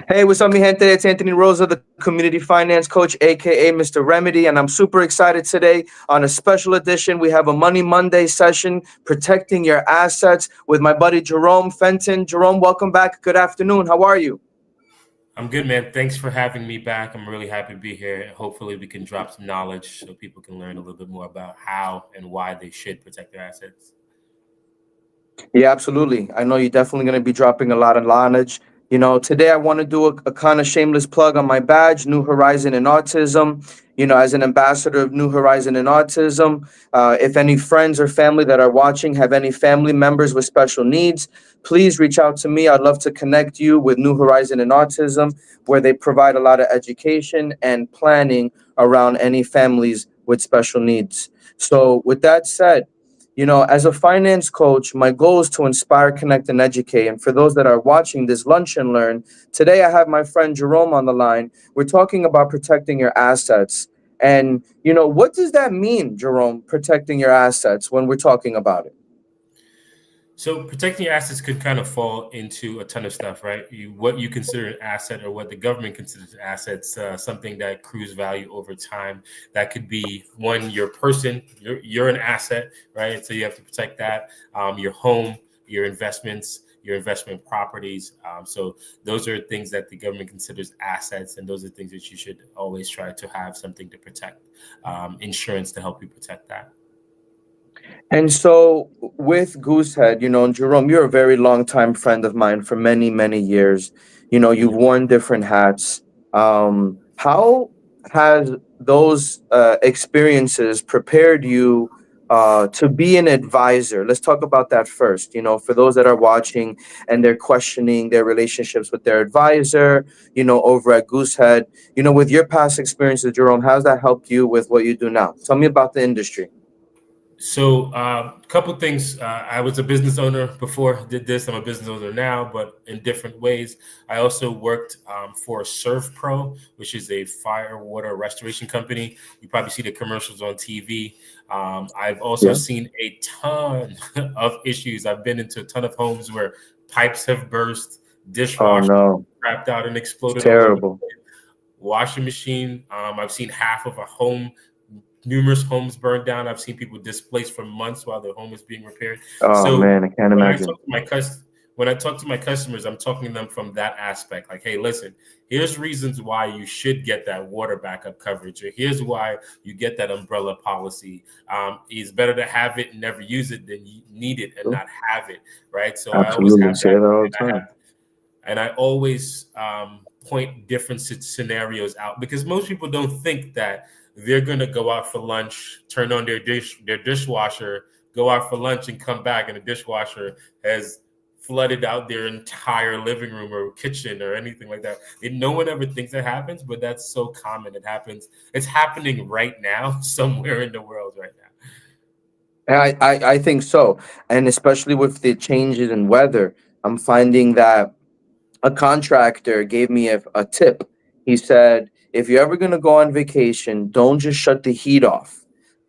Hey, what's up, mi gente? It's Anthony Rosa, the community finance coach, aka Mr. Remedy, and I'm super excited today on a special edition. We have a Money Monday session, protecting your assets, with my buddy Jerome Fenton. Jerome, welcome back. Good afternoon. How are you? I'm good, man. Thanks for having me back. I'm really happy to be here. Hopefully, we can drop some knowledge so people can learn a little bit more about how and why they should protect their assets. Yeah, absolutely. I know you're definitely going to be dropping a lot of knowledge. Today I want to do a kind of shameless plug on my badge, New Horizon in Autism. As an ambassador of New Horizon in Autism, if any friends or family that are watching have any family members with special needs, please reach out to me. I'd love to connect you with New Horizon in Autism, where they provide a lot of education and planning around any families with special needs. So, with that said, as a finance coach, my goal is to inspire, connect, and educate. And for those that are watching this Lunch and Learn, today I have my friend Jerome on the line. We're talking about protecting your assets. And, what does that mean, Jerome, protecting your assets when we're talking about it? So, protecting your assets could kind of fall into a ton of stuff, right? What you consider an asset or what the government considers assets, something that accrues value over time. That could be one, your person, you're an asset, right? So, you have to protect that, your home, your investments, your investment properties. So those are things that the government considers assets, and those are things that you should always try to have something to protect, insurance to help you protect that. And so with Goosehead, and Jerome, you're a very long time friend of mine for many, many years. You've worn different hats. How has those experiences prepared you to be an advisor? Let's talk about that first. For those that are watching and they're questioning their relationships with their advisor, over at Goosehead, with your past experiences, Jerome, how's that helped you with what you do now? Tell me about the industry. So, a couple things. I was a business owner before I did this. I'm a business owner now, but in different ways. I also worked for Surf Pro, which is a fire water restoration company. You probably see the commercials on TV. I've also Yeah. seen a ton of issues. I've been into a ton of homes where pipes have burst, Oh dishwasher no, crapped out and it's exploded all over, terrible. washing machine. I've seen half of a home, numerous homes burned down. I've seen people displaced for months while their home is being repaired. Oh So man, I can't when I imagine. talk to my when I talk to my customers, I'm talking to them from that aspect. Like, hey, listen, here's reasons why you should get that water backup coverage, or here's why you get that umbrella policy. It's better to have it and never use it than you need it and True. not have it, right? So I always Absolutely, have say that, that all the and I have time. and I always point different scenarios out, because most people don't think that they're going to go out for lunch, turn on their dishwasher, go out for lunch, and come back, and the dishwasher has flooded out their entire living room or kitchen or anything like that. And no one ever thinks that happens, but that's so common. It happens. It's happening right now somewhere in the world right now. I think so, and especially with the changes in weather, I'm finding that a contractor gave me a tip. He said, if you're ever gonna go on vacation, don't just shut the heat off.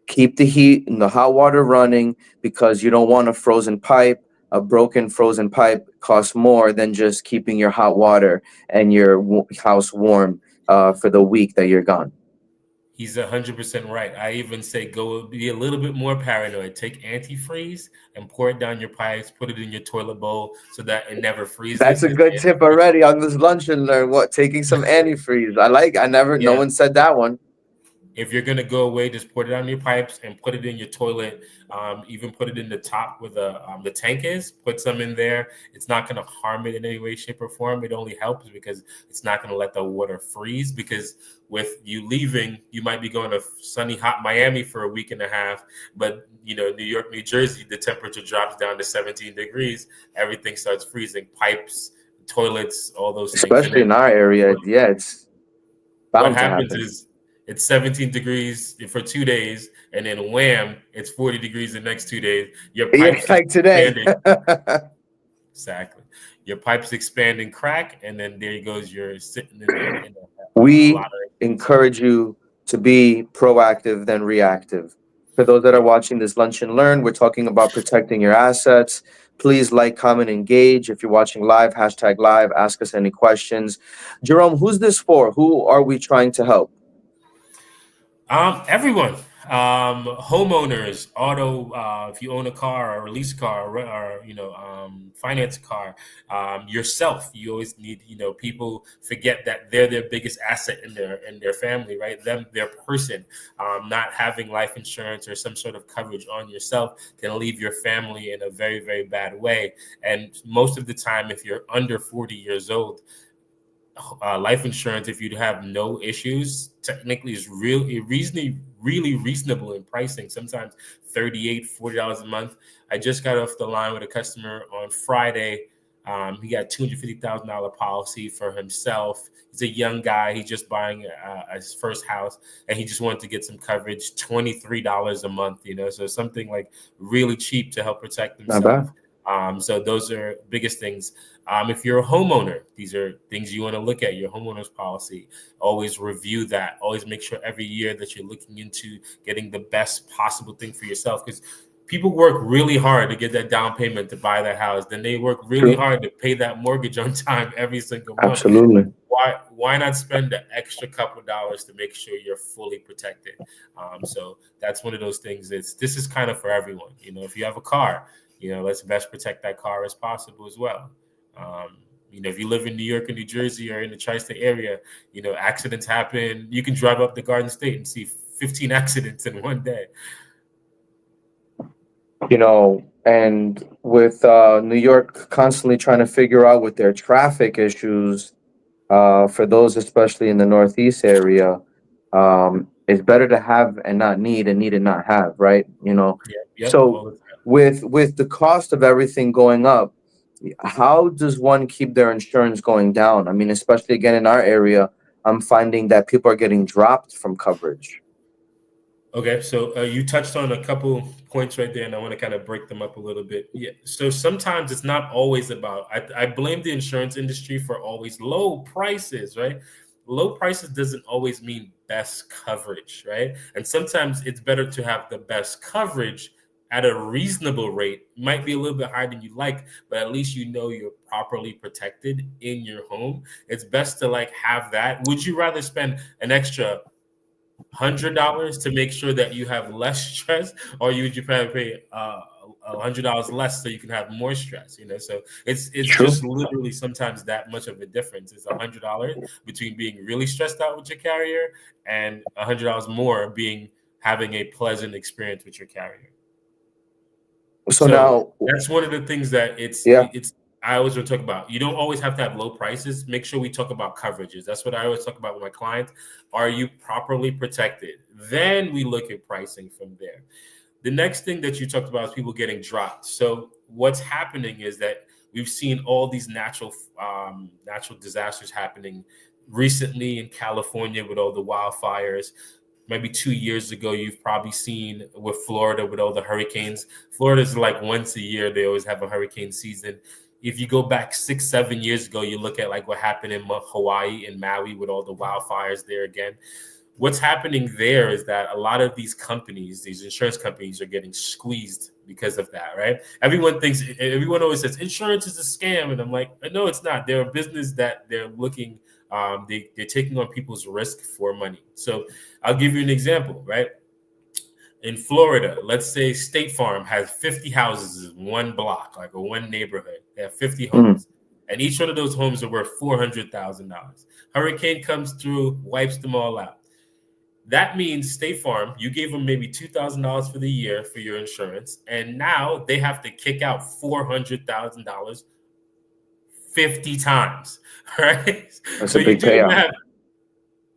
Keep the heat and the hot water running, because you don't want a frozen pipe. A broken frozen pipe costs more than just keeping your hot water and your house warm for the week that you're gone. He's 100% right. I even say go be a little bit more paranoid. Take antifreeze and pour it down your pipes. Put it in your toilet bowl so that it never That's freezes. a Because good tip already on this Lunch and Learn. What, taking some antifreeze? No yeah, one said that one. if you're gonna go away, just put it on your pipes and put it in your toilet. Even put it in the top where the tank is. Put some in there. It's not gonna harm it in any way, shape, or form. It only helps because it's not gonna let the water freeze. Because with you leaving, you might be going to sunny, hot Miami for a week and a half, but New York, New Jersey, the temperature drops down to 17 degrees. Everything starts freezing. Pipes, toilets, all those things, and Especially then in our area, yeah, it's what bound to happens happen. is it's 17 degrees for 2 days, and then wham, it's 40 degrees the next 2 days. Your Yeah, pipes just like today. expand. Exactly. Your pipes expand and crack, and then there goes. You're sitting in a We lot of things. encourage you to be proactive than reactive. For those that are Yep. watching this Lunch and Learn, we're talking about protecting your assets. Please like, comment, engage. If you're watching live, hashtag live, ask us any questions. Jerome, who's this for? Who are we trying to help? Everyone, homeowners, auto. If you own a car or lease a car, or finance a car, yourself. You always need. People forget that they're their biggest asset in their family, right? Them, their person. Not having life insurance or some sort of coverage on yourself can leave your family in a very, very bad way. And most of the time, if you're under 40 years old, life insurance, if you have no issues, technically is really reasonable in pricing. Sometimes $38, $40 a month. I just got off the line with a customer on Friday. He got $250,000 policy for himself. He's a young guy. He's just buying his first house, and he just wanted to get some coverage. $23 a month. So something like really cheap to help protect Not bad. himself. So those are biggest things. If you're a homeowner, these are things you want to look at, your homeowner's policy. Always review that. Always make sure every year that you're looking into getting the best possible thing for yourself, because people work really hard to get that down payment to buy that house. Then they work really True. hard to pay that mortgage on time every single month. Absolutely. Why not spend the extra couple dollars to make sure you're fully protected? So that's one of those things. This is kind of for everyone. If you have a car, let's best protect that car as possible as well. If you live in New York or New Jersey or in the tri-state area, accidents happen. You can drive up the Garden State and see 15 accidents in one day. And with New York constantly trying to figure out with their traffic issues, for those especially in the Northeast area, it's better to have and not need, and need and not have, right? Yep. So with the cost of everything going up, how does one keep their insurance going down? I mean, especially again in our area, I'm finding that people are getting dropped from coverage. Okay, so you touched on a couple points right there, and I want to kind of break them up a little bit. Yeah, so sometimes it's not always about. I blame the insurance industry for always low prices, right? Low prices doesn't always mean best coverage, right? And sometimes it's better to have the best coverage at a reasonable rate. Might be a little bit higher than you like, but at least you're properly protected in your home. It's best to have that. Would you rather spend an extra $100 to make sure that you have less stress, or would you probably pay $100 less so you can have more stress? So it's True. just literally sometimes that much of a difference. It's $100 between being really stressed out with your carrier and $100 more being having a pleasant experience with your carrier. So So now, that's one of the things that yeah, I always want to talk about. You don't always have to have low prices. Make sure we talk about coverages. That's what I always talk about with my clients. Are you properly protected? Then we look at pricing from there. The next thing that you talked about is people getting dropped. So what's happening is that we've seen all these natural disasters happening recently in California with all the wildfires. Maybe 2 years ago, you've probably seen with Florida with all the hurricanes. Florida's like once a year, they always have a hurricane season. If you go back 6, 7 years ago, you look at what happened in Hawaii and Maui with all the wildfires there again. What's happening there is that a lot of these companies, these insurance companies, are getting squeezed because of that, right? Everyone always says insurance is a scam, and I'm like, no, it's not. They're a business that they're looking, they're taking on people's risk for money. So I'll give you an example, right? In Florida, let's say State Farm has 50 houses in one block, like a one neighborhood. They have 50 mm, homes, and each one of those homes are worth $400,000. Hurricane comes through, wipes them all out. That means State Farm, you gave them maybe $2,000 for the year for your insurance, and now they have to kick out $400,000 50 times, right? that's So a you big do the payout. math.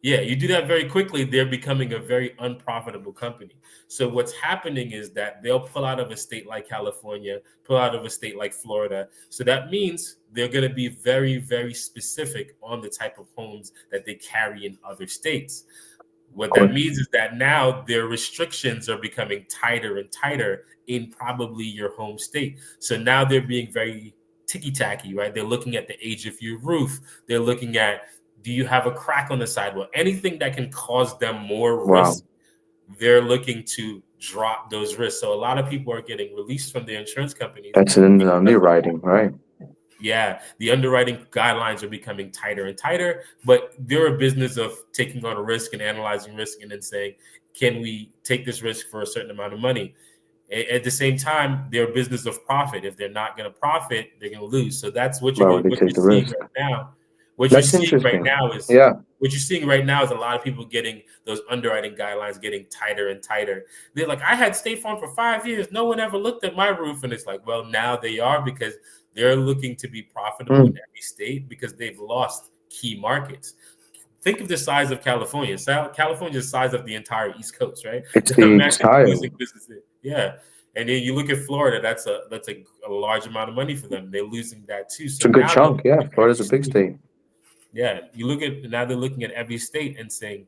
Yeah, you do that very quickly, they're becoming a very unprofitable company. So what's happening is that they'll pull out of a state like California, pull out of a state like Florida. So that means they're going to be very, very specific on the type of homes that they carry in other states. Of What that course. means is that now their restrictions are becoming tighter and tighter in probably your home state. So now they're being very ticky tacky, right? They're looking at the age of your roof. They're looking at, do you have a crack on the sidewalk? Anything that can cause them more Wow. risk, they're looking to drop those risks. So a lot of people are getting released from their insurance companies That's in the because of that. underwriting, right? Yeah, the underwriting guidelines are becoming tighter and tighter, but they're a business of taking on a risk and analyzing risk and then saying, can we take this risk for a certain amount of money? At the same time, they're a business of profit. If they're not going to profit, they're going to lose. So that's what Why would they what you're take the seeing risk? right now. What you're That's seeing right interesting. now is Yeah, what you're seeing right now is a lot of people getting those underwriting guidelines getting tighter and tighter. They're like, I had State Farm for 5 years. No one ever looked at my roof. And it's like, well, now they are because they're looking to be profitable in mm, every state because they've lost key markets. Think of the size of California. California is the size of the entire East Coast, right? it's the Imagine entire. losing businesses. Yeah. And then you look at Florida, that's a large amount of money for them. They're losing that too. It's So a good now they're chunk. looking Yeah, at Florida's every a big state. state. Yeah. You look at now they're looking at every state and saying,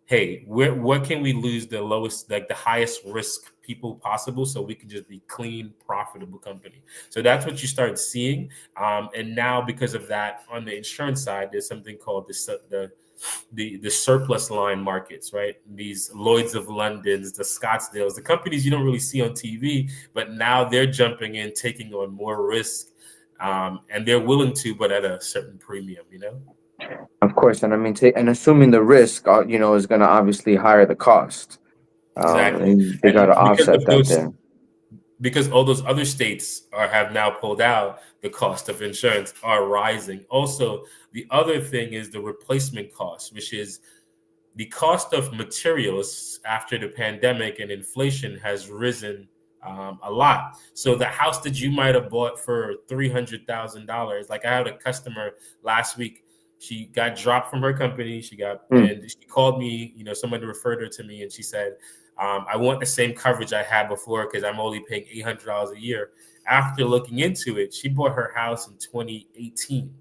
hey, what can we lose the lowest, like the highest risk people possible, so we can just be clean, profitable company. So that's what you start seeing. And now because of that, on the insurance side, there's something called the surplus line markets, right? These Lloyd's of London's, the Scottsdales, the companies you don't really see on TV, but now they're jumping in, taking on more risk, and they're willing to, but at a certain premium, you know. Of course, and I mean, and assuming the risk, is going to obviously higher the cost. Exactly, And they got and to offset that there. because all those other states have now pulled out, the cost of insurance are rising. Also, the other thing is the replacement cost, which is the cost of materials after the pandemic and inflation has risen a lot. So the house that you might have bought for $300,000, like I had a customer last week, she got dropped from her company. Mm, And she called me, somebody referred her to me, and she said, I want the same coverage I had before because I'm only paying $800 a year. After looking into it, she bought her house in 2018,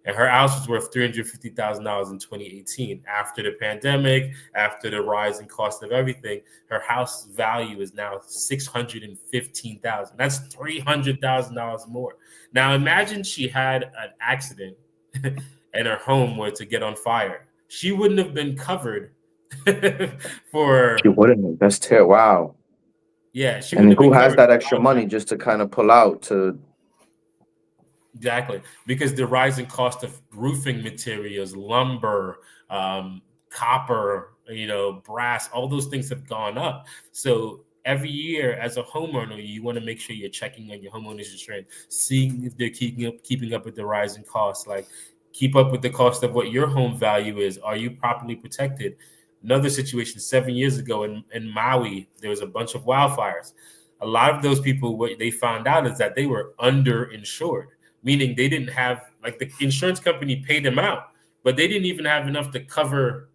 and her house was worth $350,000 in 2018. After the pandemic, after the rise in cost of everything, her house value is now $615,000. That's $300,000 more. Now imagine she had an accident and her home were to get on fire. She wouldn't have been covered she for wouldn't. That's terrible. Wow. yeah, she wouldn't And have been who has covered that for extra money just to kind of pull out to? exactly, because the rising cost of roofing materials, lumber, copper, brass, all those things have gone up. So every year, as a homeowner, you want to make sure you're checking on your homeowner's insurance, seeing if they're keeping up with the rising costs. Like, keep up with the cost of what your home value is. Are you properly protected? Another situation 7 years ago in Maui, there was a bunch of wildfires. A lot of those people, what they found out is that they were underinsured, meaning they didn't have, like, the insurance company paid them out, but they didn't even have enough to cover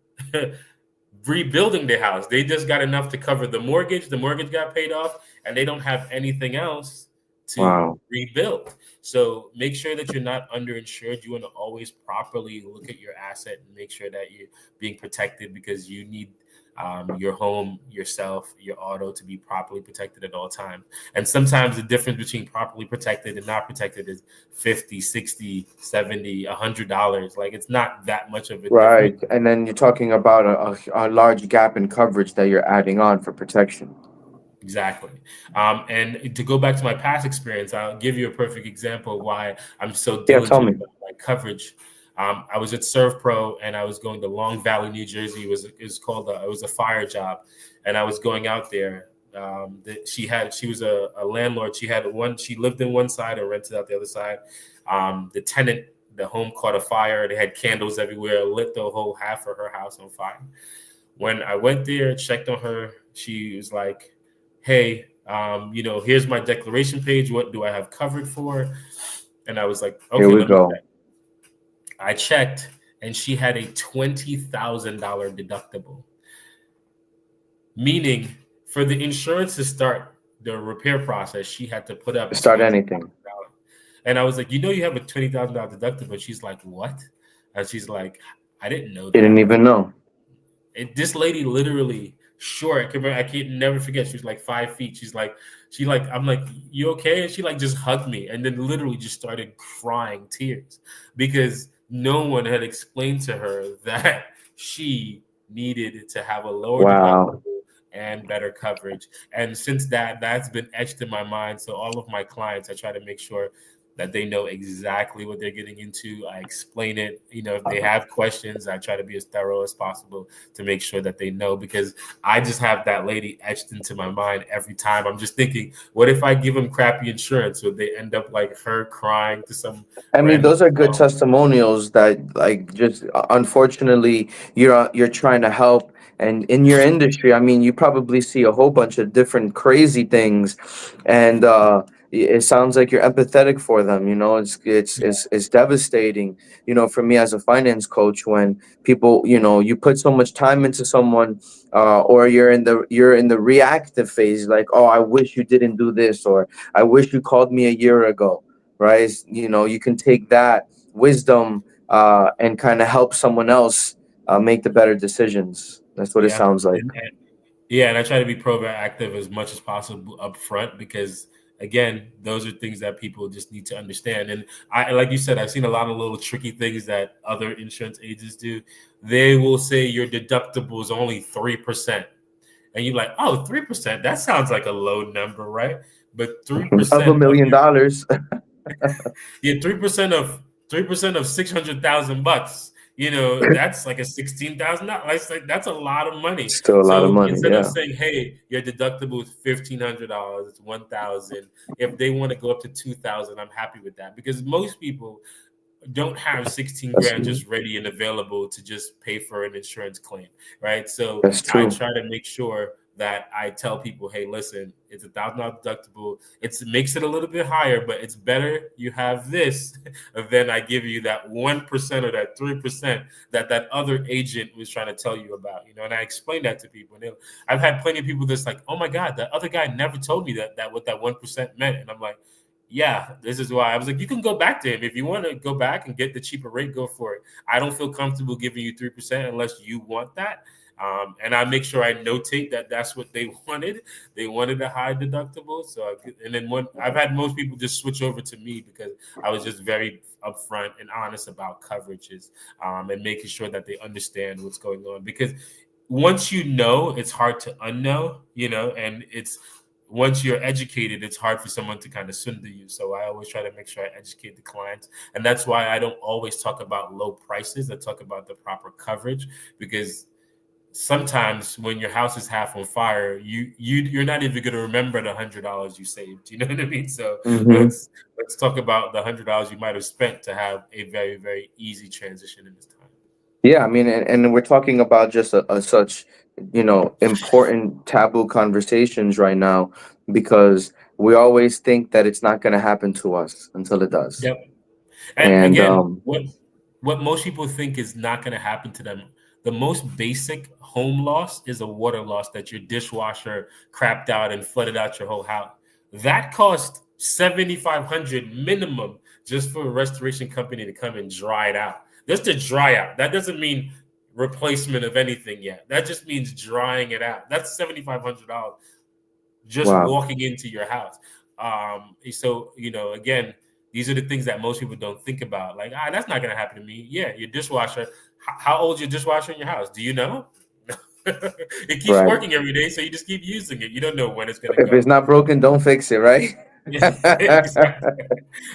rebuilding their house. They just got enough to cover the mortgage. The mortgage got paid off, and they don't have anything else to Wow. rebuild. So make sure that you're not underinsured. You want to always properly look at your asset and make sure that you're being protected, because you need your home, yourself, your auto to be properly protected at all times. And sometimes the difference between properly protected and not protected is 50, 60, 70, $100. Like, it's not that much of a difference. Right. And then you're talking about a large gap in coverage that you're adding on for protection. Exactly. And to go back to my past experience, I'll give you a perfect example of why I'm so Yeah, tell diligent me. about my coverage. I was at ServPro, and I was going to Long Valley, New Jersey. It was a fire job, and I was going out there. She was a landlord. She lived in one side and rented out the other side. The home caught a fire. They had candles everywhere, lit the whole half of her house on fire. When I went there, checked on her, she was like, hey, here's my declaration page. What do I have covered for? And I was like, Here okay, we let me go. check. I checked, and she had a $20,000 deductible, meaning for the insurance to start the repair process, she had to put up Start anything. $20,000. And I was like, you have a $20,000 deductible. She's like, what? And she's like, I didn't know Didn't that. even know. This lady literally short. I can't never forget. She was like 5 feet. I'm like, you okay? And she like just hugged me, and then literally just started crying tears because no one had explained to her that she needed to have a lower Wow. deductible and better coverage. And since that's been etched in my mind, so all of my clients, I try to make sure that they know exactly what they're getting into. I explain it. If they have questions, I try to be as thorough as possible to make sure that they know, because I just have that lady etched into my mind every time. I'm just thinking, what if I give them crappy insurance? Would they end up like her crying to some I mean, random those are good girl? testimonials that, like, just unfortunately, you're trying to help. And in your industry, I mean, you probably see a whole bunch of different crazy things, and it sounds like you're empathetic for them. It's devastating. For me as a finance coach, when people, you put so much time into someone, or you're in the reactive phase, like, oh, I wish you didn't do this, or I wish you called me a year ago, right? You can take that wisdom and kind of help someone else make the better decisions. That's what it Yeah. sounds like. And I try to be proactive as much as possible up front, because again, those are things that people just need to understand. And I, like you said, I've seen a lot of little tricky things that other insurance agents do. They will say your deductible is only 3%. And you're like, oh, 3%, that sounds like a low number, right? But Of a 3% of million dollars, yeah, 3% of 600,000 bucks. That's like a $16,000. Like that's a lot of money. still a lot of So money. instead of Yeah, saying, "Hey, your deductible is $1,500, it's 1,000," if they want to go up to 2,000, I'm happy with that, because most people don't have 16 that's grand just ready and available to just pay for an insurance claim, right? So that's I true. try to make sure that I tell people, hey, listen, it's $1,000 deductible. It makes it a little bit higher, but it's better you have this than I give you that 1% or that 3% that other agent was trying to tell you about. And I explain that to people. And I've had plenty of people that's like, oh my God, that other guy never told me that what that 1% meant. And I'm like, yeah, this is why. I was like, you can go back to him if you want to go back and get the cheaper rate. Go for it. I don't feel comfortable giving you 3% unless you want that. And I make sure I notate that that's what they wanted. They wanted a high deductible. And then when I've had most people just switch over to me, because I was just very upfront and honest about coverages, and making sure that they understand what's going on. Because once you know, it's hard to unknow. And it's once you're educated, it's hard for someone to kind of swindle you. So I always try to make sure I educate the clients. And that's why I don't always talk about low prices. I talk about the proper coverage, because sometimes when your house is half on fire, you're not even going to remember the $100 you saved. You know what I mean? So Hmm. let's talk about the $100 you might have spent to have a very, very easy transition in this time. Yeah, I mean, and we're talking about just such, important taboo conversations right now, because we always think that it's not going to happen to us until it does. Yep. And And again, what most people think is not going to happen to them. The most basic home loss is a water loss, that your dishwasher crapped out and flooded out your whole house. That cost 7,500 minimum just for a restoration company to come and dry it out. Just to dry out. That doesn't mean replacement of anything yet. That just means drying it out. That's $7,500 just wow, walking into your house. So again, these are the things that most people don't think about. Like, that's not going to happen to me. Yeah, your dishwasher. How old is your dishwasher in your house? Do you know? It keeps right. working every day, so you just keep using it. You don't know when it's going to If it's go. not broken, don't fix it, right? Exactly.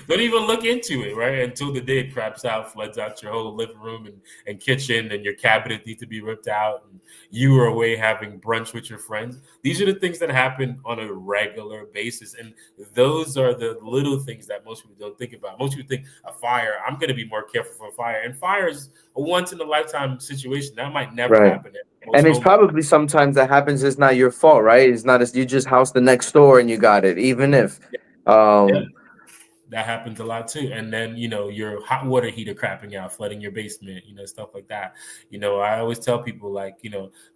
Don't even look into it, right? Until the day it craps out, floods out your whole living room and kitchen, and your cabinet need to be ripped out, and you are away having brunch with your friends. These are the things that happen on a regular basis. And those are the little things that most people don't think about. Most people think a fire, I'm going to be more careful for a fire. And fire is a once in a lifetime situation. That might never Right. happen at most And it's homeowners. probably sometimes that happens. It's not your fault, right? It's not as you just house the next door and you got it. Even if, Yeah. um, That happens a lot too. And then, your hot water heater crapping out, flooding your basement, stuff like that. I always tell people, like,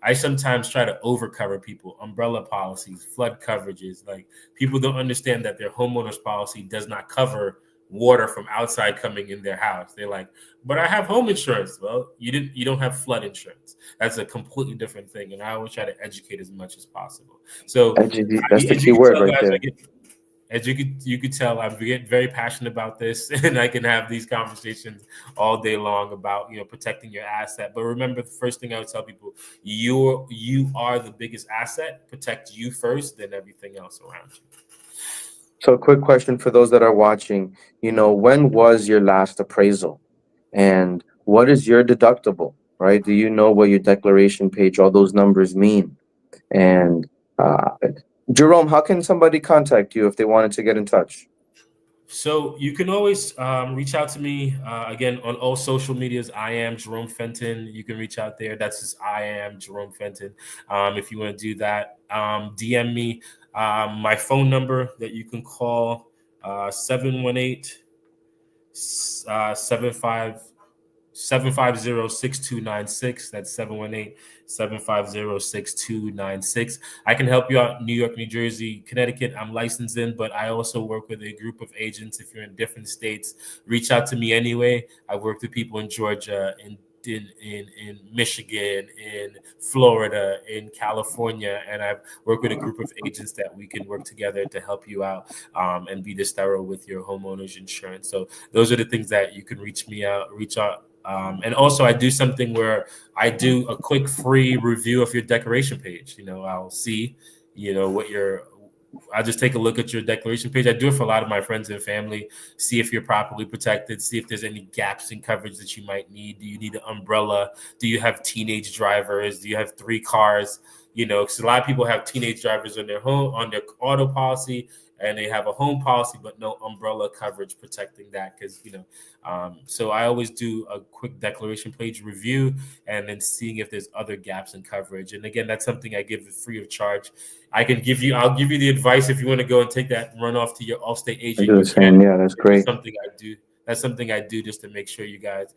I sometimes try to overcover people, umbrella policies, flood coverages. Like, people don't understand that their homeowner's policy does not cover water from outside coming in their house. They're like, but I have home insurance. Well, you don't have flood insurance. That's a completely different thing. And I always try to educate as much as possible. So that's the as you key can word tell, right guys, there. As you could tell, I'm getting very passionate about this, and I can have these conversations all day long about protecting your asset. But remember, the first thing I would tell people: you are the biggest asset. Protect you first, then everything else around you. So, quick question for those that are watching. When was your last appraisal? And what is your deductible, right? Do you know what your declaration page, all those numbers mean? And uh, Jerome, how can somebody contact you if they wanted to get in touch? So you can always reach out to me again on all social medias. I am Jerome Fenton. You can reach out there. That's just I am Jerome Fenton. If you want to do that, DM me. My phone number that you can call 718 75 750-6296. That's 718-750-6296. I can help you out in New York, New Jersey, Connecticut. I'm licensed in, but I also work with a group of agents. If you're in different states, reach out to me anyway. I've worked with people in Georgia, in Michigan, in Florida, in California, and I've worked with a group of agents that we can work together to help you out and be this thorough with your homeowner's insurance. So those are the things that you can reach out. And also, I do something where I do a quick free review of your decoration page. I'll see, what your I just take a look at your declaration page. I do it for a lot of my friends and family. See if you're properly protected. See if there's any gaps in coverage that you might need. Do you need an umbrella? Do you have teenage drivers? Do you have three cars? Because a lot of people have teenage drivers on their auto policy, and they have a home policy but no umbrella coverage protecting that. So I always do a quick declaration page review and then seeing if there's other gaps in coverage. And again, that's something I give free of charge. I'll give you the advice if you want to go and take that run off to your Allstate I agent. do the You can. same. Yeah, that's It's just great. something I do. That's something I do just to make sure you guys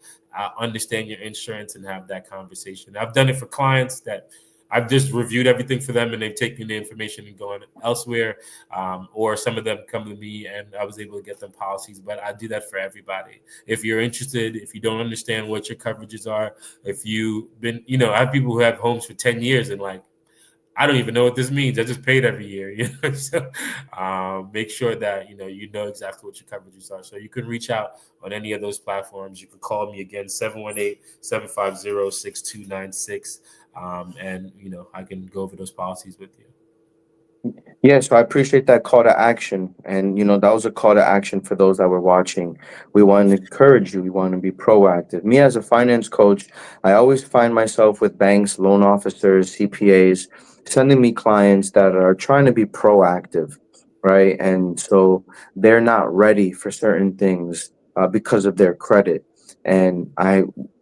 understand your insurance and have that conversation. I've done it for clients that I've just reviewed everything for them and they've taken the information and gone elsewhere. Or some of them come to me and I was able to get them policies. But I do that for everybody. If you're interested, if you don't understand what your coverages are, if you've been, I have people who have homes for 10 years and like, I don't even know what this means. I just paid every year. So make sure that you know exactly what your coverages are. So you can reach out on any of those platforms. You can call me again 718-750-6296, and I can go over those policies with you. Yeah, so I appreciate that call to action. And, that was a call to action for those that were watching. We want to encourage you. We want to be proactive. Me as a finance coach, I always find myself with banks, loan officers, CPAs, sending me clients that are trying to be proactive, right? And so they're not ready for certain things because of their credit. And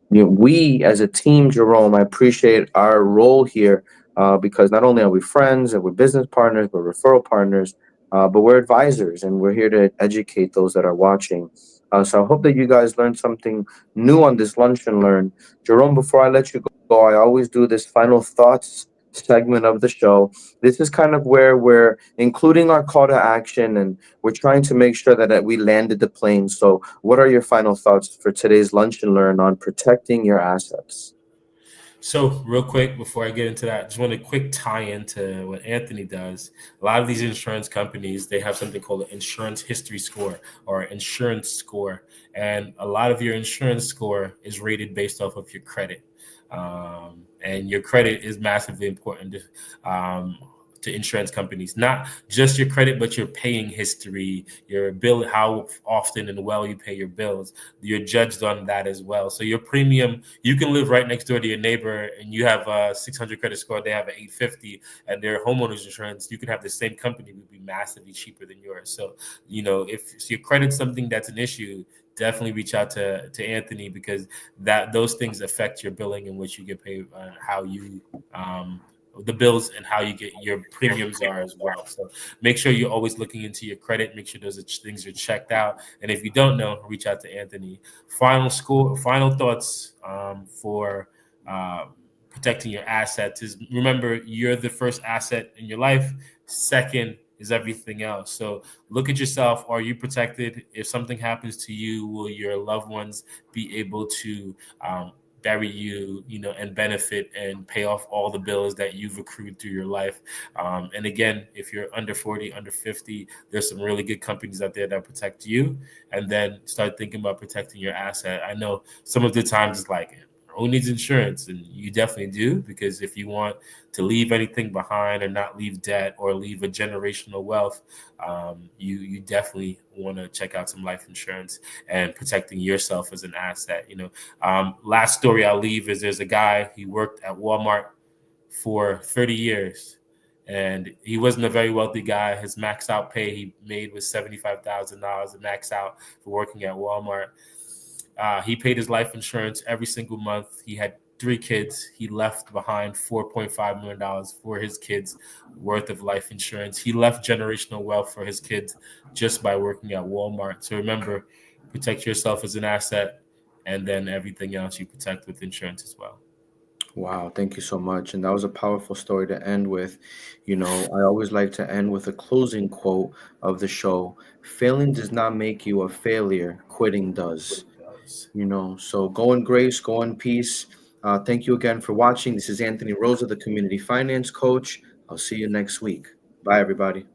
we as a team, Jerome, I appreciate our role here because not only are we friends and we're business partners, we're referral partners, but we're advisors and we're here to educate those that are watching. So I hope that you guys learned something new on this Lunch and Learn. Jerome, before I let you go, I always do this final thoughts segment of the show. This is kind of where we're including our call to action and we're trying to make sure that we landed the plane. So, what are your final thoughts for today's Lunch and Learn on protecting your assets? So, real quick, before I get into that, just want a quick tie into what Anthony does. A lot of these insurance companies, they have something called an insurance history score or insurance score. And a lot of your insurance score is rated based off of your credit. And your credit is massively important to insurance companies, not just your credit, but your paying history, your bill, how often and well you pay your bills. You're judged on that as well. So your premium, you can live right next door to your neighbor and you have a 600 credit score, they have an 850, and their homeowners insurance, you can have the same company would be massively cheaper than yours. So, if your credit's something that's an issue, definitely reach out to Anthony because those things affect your billing and what you get paid, how you the bills and how you get your premiums are as well. So make sure you're always looking into your credit. Make sure those things are checked out. And if you don't know, reach out to Anthony. Final thoughts for protecting your assets is remember you're the first asset in your life. Second is everything else. So look at yourself. Are you protected? If something happens to you, will your loved ones be able to bury you, and benefit and pay off all the bills that you've accrued through your life. And again, if you're under 40, under 50, there's some really good companies out there that protect you. And then start thinking about protecting your asset. I know some of the times it's like, who needs insurance? And you definitely do, because if you want to leave anything behind or not leave debt or leave a generational wealth, you definitely want to check out some life insurance and protecting yourself as an asset. Last story I'll leave is there's a guy, he worked at Walmart for 30 years. And he wasn't a very wealthy guy. His max out pay he made was $75,000, the max out for working at Walmart. He paid his life insurance every single month. He had 3 kids. He left behind $4.5 million for his kids worth of life insurance. He left generational wealth for his kids just by working at Walmart. So remember, protect yourself as an asset, and then everything else you protect with insurance as well. Wow, thank you so much. And that was a powerful story to end with. I always like to end with a closing quote of the show. Failing does not make you a failure, quitting does. So go in grace, go in peace. Thank you again for watching. This is Anthony Rosa, the community finance coach. I'll see you next week. Bye, everybody.